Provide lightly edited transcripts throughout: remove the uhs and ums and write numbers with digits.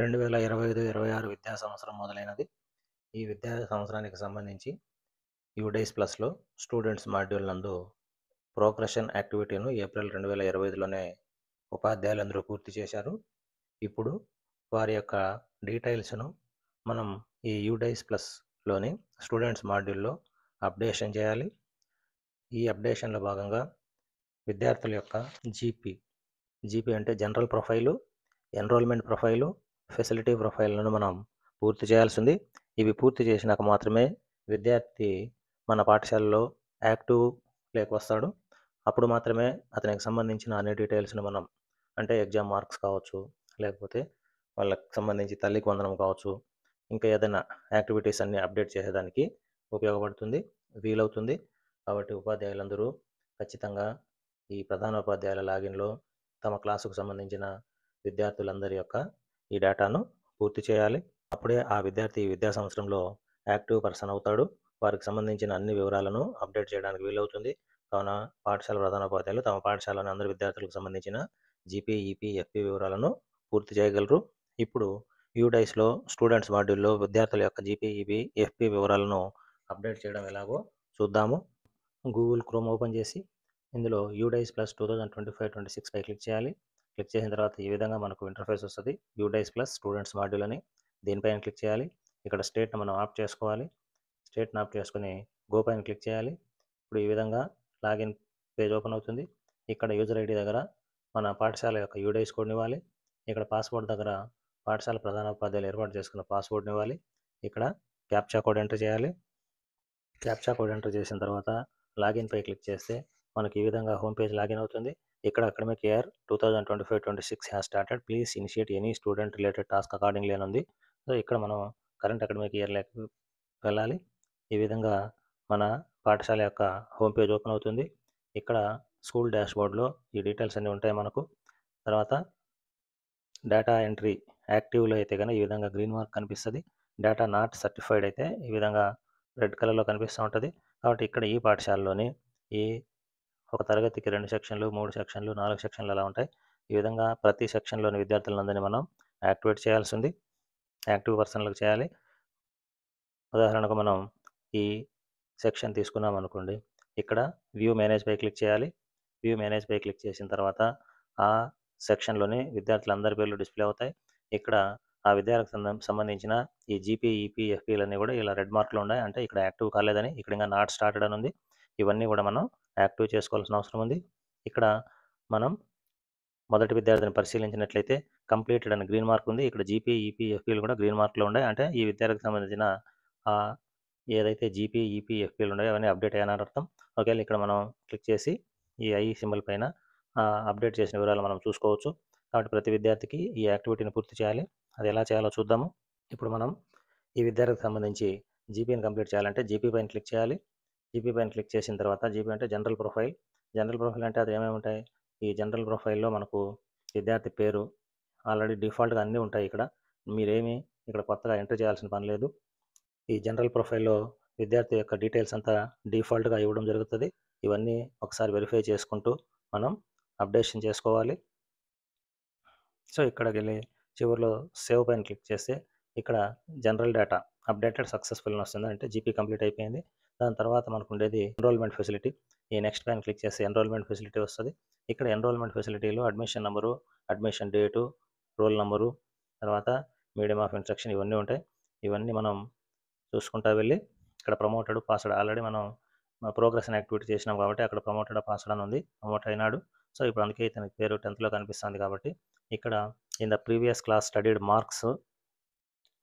2025-26 విద్యా సంవత్సరం మొదలైనది. ఈ విద్యా సంవత్సరానికి సంబంధించి యూడేస్ ప్లస్‌లో స్టూడెంట్స్ మాడ్యూల్ నందు ప్రోగ్రెషన్ యాక్టివిటీను ఏప్రిల్ 2025లోనే ఉపాధ్యాయులందరూ పూర్తి చేశారు. ఇప్పుడు వారి యొక్క డీటెయిల్స్‌ను మనం ఈ యూడేస్ ప్లస్‌లోని స్టూడెంట్స్ మాడ్యూల్‌లో అప్డేషన్ చేయాలి. ఈ అప్డేషన్‌లో భాగంగా విద్యార్థుల యొక్క జీపీ అంటే general profile, enrolment profile, facility ప్రొఫైల్‌లను మనం పూర్తి చేయాల్సింది. ఇవి పూర్తి చేసినాక మాత్రమే విద్యార్థి మన పాఠశాలలో యాక్టివ్ వస్తాడు. అప్పుడు మాత్రమే అతనికి సంబంధించిన అన్ని డీటెయిల్స్‌ని మనం అంటే ఎగ్జామ్ మార్క్స్ కావచ్చు, లేకపోతే వాళ్ళకి సంబంధించి తల్లికి వందనం కావచ్చు, ఇంకా ఏదైనా యాక్టివిటీస్ అన్నీ అప్డేట్ చేసేదానికి ఉపయోగపడుతుంది, వీలవుతుంది. కాబట్టి ఉపాధ్యాయులందరూ ఖచ్చితంగా ఈ ప్రధానోపాధ్యాయుల లాగిన్‌లో తమ క్లాసుకు సంబంధించిన విద్యార్థులందరి యొక్క ఈ డేటాను పూర్తి చేయాలి. అప్పుడే ఆ విద్యార్థి విద్యా సంవత్సరంలో యాక్టివ్ పర్సన్ అవుతాడు. వారికి సంబంధించిన అన్ని వివరాలను అప్డేట్ చేయడానికి వీలవుతుంది. కావున పాఠశాల ప్రధానోపాధ్యాయులు తమ పాఠశాలలోని అందరి విద్యార్థులకు సంబంధించిన జీపీ, ఈపీ, ఎఫ్పీ వివరాలను పూర్తి చేయగలరు. ఇప్పుడు యూడైస్‌లో స్టూడెంట్స్ మాడ్యూల్‌లో విద్యార్థుల యొక్క జీపీ, ఈపీ, ఎఫ్పీ వివరాలను అప్డేట్ చేయడం ఎలాగో చూద్దాము. గూగుల్ క్రోమ్ ఓపెన్ చేసి ఇందులో యూడైస్ ప్లస్ 2025-26 పై క్లిక్ చేయాలి. క్లిక్ చేసిన తర్వాత ఈ విధంగా మనకు ఇంటర్ఫేస్ వస్తుంది. యూడైస్ ప్లస్ స్టూడెంట్స్ మాడ్యూల్ అని దీనిపైన క్లిక్ చేయాలి. ఇక్కడ స్టేట్ను మనం ఆఫ్ చేసుకోవాలి. స్టేట్ను ఆఫ్ చేసుకుని గో పైన క్లిక్ చేయాలి. ఇప్పుడు ఈ విధంగా లాగిన్ పేజ్ ఓపెన్ అవుతుంది. ఇక్కడ యూజర్ ఐడి దగ్గర మన పాఠశాల యొక్క యూడైస్ కోడ్ని ఇవ్వాలి. ఇక్కడ పాస్వర్డ్ దగ్గర పాఠశాల ప్రధానోపాధ్యాయులు ఏర్పాటు చేసుకున్న పాస్వర్డ్ని ఇవ్వాలి. ఇక్కడ క్యాప్చా కోడ్ ఎంటర్ చేయాలి. క్యాప్చా కోడ్ ఎంటర్ చేసిన తర్వాత లాగిన్ పై క్లిక్ చేస్తే మనకి ఈ విధంగా హోమ్ పేజ్ లాగిన్ అవుతుంది. ఇక్కడ academic year 2025-26 has started, please initiate any student related task accordingly అని ఉంది. సో ఇక్కడ మనం కరెంట్ అకాడమిక్ ఇయర్లోకి వెళ్ళాలి. ఈ విధంగా మన పాఠశాల యొక్క హోమ్ పేజ్ ఓపెన్ అవుతుంది. ఇక్కడ స్కూల్ డాష్బోర్డ్లో ఈ డీటెయిల్స్ అన్నీ ఉంటాయి మనకు. తర్వాత డేటా ఎంట్రీ యాక్టివ్లో అయితే కనుక ఈ విధంగా గ్రీన్ మార్క్ కనిపిస్తుంది. డేటా నాట్ సర్టిఫైడ్ అయితే ఈ విధంగా రెడ్ కలర్లో కనిపిస్తూ ఉంటుంది. కాబట్టి ఇక్కడ ఈ పాఠశాలలోని ఈ ఒక తరగతికి 2 సెక్షన్లు, 3 సెక్షన్లు, 4 సెక్షన్లు అలా ఉంటాయి. ఈ విధంగా ప్రతి సెక్షన్లోని విద్యార్థులందరినీ మనం యాక్టివేట్ చేయాల్సి ఉంది. యాక్టివ్ పర్సన్లకు చేయాలి. ఉదాహరణకు మనం ఈ సెక్షన్ తీసుకున్నాం అనుకోండి. ఇక్కడ వ్యూ మేనేజ్ పై క్లిక్ చేయాలి. వ్యూ మేనేజ్ పై క్లిక్ చేసిన తర్వాత ఆ సెక్షన్లోని విద్యార్థులందరి పేర్లు డిస్ప్లే అవుతాయి. ఇక్కడ ఆ విద్యార్థికి సంబంధించిన ఈ జీపీ, ఈపీ, ఎఫ్పీలన్నీ కూడా ఇలా రెడ్ మార్క్లో ఉన్నాయి. అంటే ఇక్కడ యాక్టివ్ కాలేదని, ఇక్కడ ఇంకా నాట్ స్టార్టెడ్ అని ఉంది. ఇవన్నీ కూడా మనం యాక్టివ్ చేసుకోవాల్సిన అవసరం ఉంది. ఇక్కడ మనం మొదటి విద్యార్థిని పరిశీలించినట్లయితే కంప్లీటెడ్ అని గ్రీన్ మార్క్ ఉంది. ఇక్కడ జీపీ, ఈపీ, ఎఫ్పీలు కూడా గ్రీన్ మార్క్లో ఉన్నాయి. అంటే ఈ విద్యార్థికి సంబంధించిన ఏదైతే జీపీ, ఈపీ, ఎఫ్పీలు ఉన్నాయో అవన్నీ అప్డేట్ అయ్యాయని అర్థం. ఒకవేళ ఇక్కడ మనం క్లిక్ చేసి ఈ ఐ సింబల్ పైన అప్డేట్ చేసిన వివరాలు మనం చూసుకోవచ్చు. కాబట్టి ప్రతి విద్యార్థికి ఈ యాక్టివిటీని పూర్తి చేయాలి. అది ఎలా చేయాలో చూద్దాము. ఇప్పుడు మనం ఈ విద్యార్థికి సంబంధించి జీపీని కంప్లీట్ చేయాలంటే జీపీ పైన క్లిక్ చేయాలి. జీపీ పైన క్లిక్ చేసిన తర్వాత జీపీ అంటే జనరల్ ప్రొఫైల్. జనరల్ ప్రొఫైల్ అంటే అది ఏమేమి ఉంటాయి? ఈ జనరల్ ప్రొఫైల్లో మనకు విద్యార్థి పేరు ఆల్రెడీ డిఫాల్ట్గా అన్నీ ఉంటాయి. మీరేమి ఇక్కడ కొత్తగా ఎంటర్ చేయాల్సిన పని లేదు. ఈ జనరల్ ప్రొఫైల్లో విద్యార్థి యొక్క డీటెయిల్స్ అంతా డిఫాల్ట్గా ఇవ్వడం జరుగుతుంది. ఇవన్నీ ఒకసారి వెరిఫై చేసుకుంటూ మనం అప్డేషన్ చేసుకోవాలి. సో ఇక్కడికి వెళ్ళి చివరిలో సేవ్ పైన క్లిక్ చేస్తే ఇక్కడ జనరల్ డేటా అప్డేటెడ్ సక్సెస్ఫుల్ అని వస్తుంది. అంటే జీపీ కంప్లీట్ అయిపోయింది. దాని తర్వాత మనకు ఉండేది ఎన్రోల్మెంట్ ఫెసిలిటీ. ఈ నెక్స్ట్ పైన క్లిక్ చేస్తే ఎన్రోల్మెంట్ ఫెసిలిటీ వస్తుంది. ఇక్కడ ఎన్రోల్మెంట్ ఫెసిలిటీలో admission number, admission date, roll number, తర్వాత మీడియం ఆఫ్ ఇన్స్ట్రక్షన్ ఇవన్నీ ఉంటాయి. ఇవన్నీ మనం చూసుకుంటా వెళ్ళి ఇక్కడ ప్రమోటెడ్, పాస్వర్డ్ ఆల్రెడీ మనం ప్రోగ్రెషన్ యాక్టివిటీ చేసినాం కాబట్టి అక్కడ ప్రమోటెడ్, పాస్వర్డ్ అని ఉంది. ప్రమోట్ అయినాడు. సో ఇప్పుడు అందుకే ఇతనికి పేరు 10th కనిపిస్తుంది. కాబట్టి ఇక్కడ in the previous class studied marks,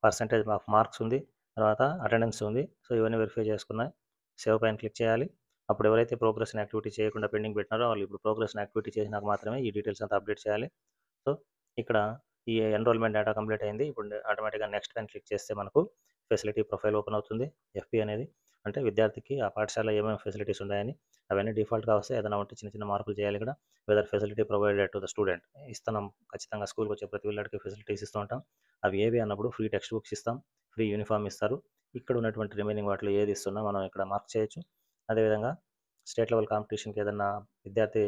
percentage of marks ఉంది, తర్వాత అటెండెన్స్ ఉంది. సో ఇవన్నీ వెరిఫై చేసుకున్నాయి. సేవ్ పైన క్లిక్ చేయాలి. అప్పుడు ఎవరైతే ప్రోగ్రెషన్ యాక్టివిటీ చేయకుండా పెండింగ్ పెట్టినారో వాళ్ళు ఇప్పుడు ప్రోగ్రెషన్ యాక్టివిటీ చేసినాక మాత్రమే ఈ డీటెయిల్స్ అంతా అప్డేట్ చేయాలి. సో ఇక్కడ ఈ ఎన్రోల్మెంట్ డేటా కంప్లీట్ అయింది. ఇప్పుడు ఆటోమేటిక్గా నెక్స్ట్ పైన క్లిక్ చేస్తే మనకు ఫెసిలిటీ ప్రొఫైల్ ఓపెన్ అవుతుంది. ఎఫ్పీ అనేది అంటే విద్యార్థికి ఆ పాఠశాల ఏమేమి ఫెసిలిటీస్ ఉన్నాయని అవన్నీ డిఫాల్ట్గా వస్తాయి. ఏదైనా ఉంటే చిన్న చిన్న మార్పులు చేయాలి. ఇక్కడ whether facility provided to the student ఇస్తున్నాం. ఖచ్చితంగా స్కూల్కి వచ్చే ప్రతి పిల్లడికి ఫెసిలిటీస్ ఇస్తూ ఉంటాం. అవి ఏవి అన్నప్పుడు ఫ్రీ టెక్స్ట్ బుక్స్ ఇస్తాం, ఫ్రీ యూనిఫామ్ ఇస్తారు. ఇక్కడ ఉన్నటువంటి రిమైనింగ్ వాటిలో ఏది ఇస్తున్నా మనం ఇక్కడ మార్క్ చేయొచ్చు. అదేవిధంగా స్టేట్ లెవెల్ కాంపిటీషన్కి ఏదన్నా విద్యార్థి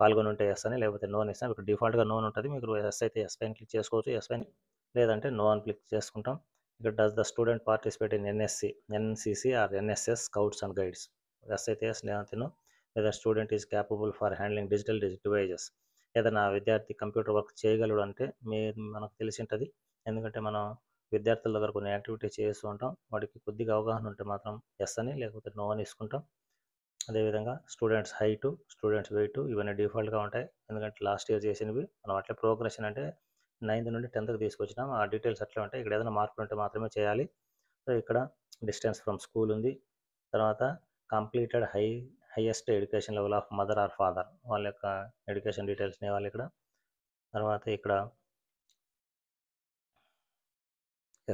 పాల్గొని ఉంటే ఎస్ అని, లేకపోతే నోన్ ఇస్తాం. ఇక్కడ డిఫాల్ట్గా నోన్ ఉంటుంది. మీకు ఎస్ అయితే ఎస్ పైన క్లిక్ చేసుకోవచ్చు. ఎస్ పైన లేదంటే నో అని క్లిక్ చేసుకుంటాం. ఇక్కడ does the student participate in NCC or NSS scouts and guides. Yes అయితే ఎస్, నో. లేదా student is capable for handling digital devices. ఏదైనా విద్యార్థి కంప్యూటర్ వర్క్ చేయగలడు అంటే మనకు తెలిసి ఉంటుంది. ఎందుకంటే మనం విద్యార్థుల దగ్గర కొన్ని యాక్టివిటీ చేస్తూ ఉంటాం. వాడికి కొద్దిగా అవగాహన ఉంటే మాత్రం ఎస్ అని, లేకపోతే నో అని ఇసుకుంటాం. అదేవిధంగా స్టూడెంట్స్ హైటు, స్టూడెంట్స్ వెయిట్ ఇవన్నీ డిఫాల్ట్గా ఉంటాయి. ఎందుకంటే లాస్ట్ ఇయర్ చేసినవి మనం అట్లే ప్రోగ్రెషన్ అంటే 9th నుండి 10th తీసుకొచ్చినాం. ఆ డీటెయిల్స్ అట్లే ఉంటాయి. ఇక్కడ ఏదైనా మార్పులు ఉంటే మాత్రమే చేయాలి. సో ఇక్కడ డిస్టెన్స్ ఫ్రమ్ స్కూల్ ఉంది. తర్వాత completed highest education level of mother or father, వాళ్ళ యొక్క ఎడ్యుకేషన్ డీటెయిల్స్ని ఇవ్వాలి ఇక్కడ. తర్వాత ఇక్కడ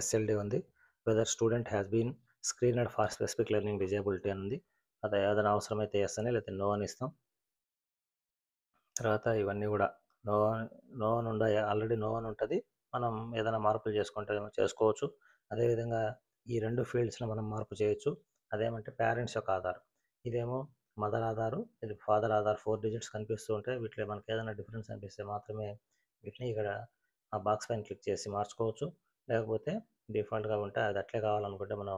ఎస్ఎల్డి ఉంది. Whether student has been screened for specific learning disability అని ఉంది. అది ఏదైనా అవసరమైతే ఎస్ అని, లేకపోతే నో అని ఇస్తాం. తర్వాత ఇవన్నీ కూడా నో నో అని ఉండాలి. ఆల్రెడీ నో అని ఉంటుంది. మనం ఏదైనా మార్పులు చేసుకోవచ్చు. అదేవిధంగా ఈ 2 ఫీల్డ్స్లో మనం మార్పు చేయొచ్చు. అదేమంటే పేరెంట్స్ యొక్క ఆధార్, ఇదేమో మదర్ ఆధారు, ఇది ఫాదర్ ఆధార్. 4 డిజిట్స్ కనిపిస్తూ ఉంటాయి. వీటిలో మనకి ఏదైనా డిఫరెన్స్ అనిపిస్తే మాత్రమే వీటిని ఇక్కడ ఆ బాక్స్ పైన క్లిక్ చేసి మార్చుకోవచ్చు. లేకపోతే డిఫాల్ట్గా ఉంటే అది అట్లే కావాలనుకుంటే మనం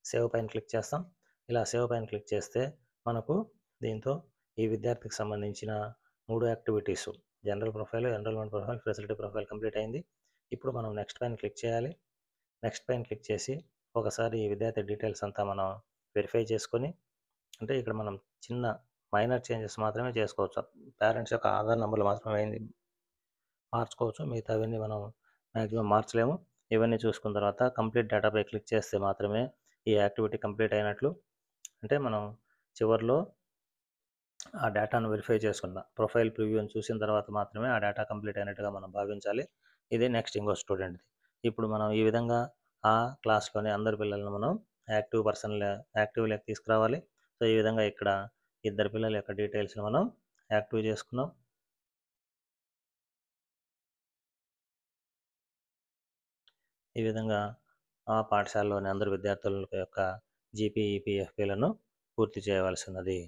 సేవ్ పైన క్లిక్ చేస్తాం. ఇలా సేవ్ పైన క్లిక్ చేస్తే మనకు దీంతో ఈ విద్యార్థికి సంబంధించిన 3 activities, general profile, enrolment profile, facility profile complete అయింది. ఇప్పుడు మనం నెక్స్ట్ పైన క్లిక్ చేయాలి. నెక్స్ట్ పైన క్లిక్ చేసి ఒకసారి ఈ విద్యార్థి డీటెయిల్స్ అంతా మనం వెరిఫై చేసుకొని, అంటే ఇక్కడ మనం చిన్న మైనర్ చేంజెస్ మాత్రమే చేసుకోవచ్చు. పేరెంట్స్ యొక్క ఆధార్ నెంబర్లు మాత్రమే మార్చుకోవచ్చు. మిగతావన్నీ మనం మ్యాక్సిమం మార్చలేము. ఇవన్నీ చూసుకున్న తర్వాత కంప్లీట్ డేటాపై క్లిక్ చేస్తే మాత్రమే ఈ యాక్టివిటీ కంప్లీట్ అయినట్లు. అంటే మనం చివరిలో ఆ డేటాను వెరిఫై చేసుకున్న ప్రొఫైల్ ప్రివ్యూని చూసిన తర్వాత మాత్రమే ఆ డేటా కంప్లీట్ అయినట్టుగా మనం భావించాలి. ఇది నెక్స్ట్ ఇంకో స్టూడెంట్ది. ఇప్పుడు మనం ఈ విధంగా ఆ క్లాస్లోని అందరి పిల్లలను మనం యాక్టివ్లోకి తీసుకురావాలి. సో ఈ విధంగా ఇక్కడ 2 పిల్లల యొక్క డీటెయిల్స్ని మనం యాక్టివ్ చేసుకున్నాం. ఈ విధంగా ఆ పాఠశాలలోని అందరు విద్యార్థుల యొక్క జీపీ, ఈపీఎఫ్పీలను పూర్తి చేయవలసి ఉన్నది.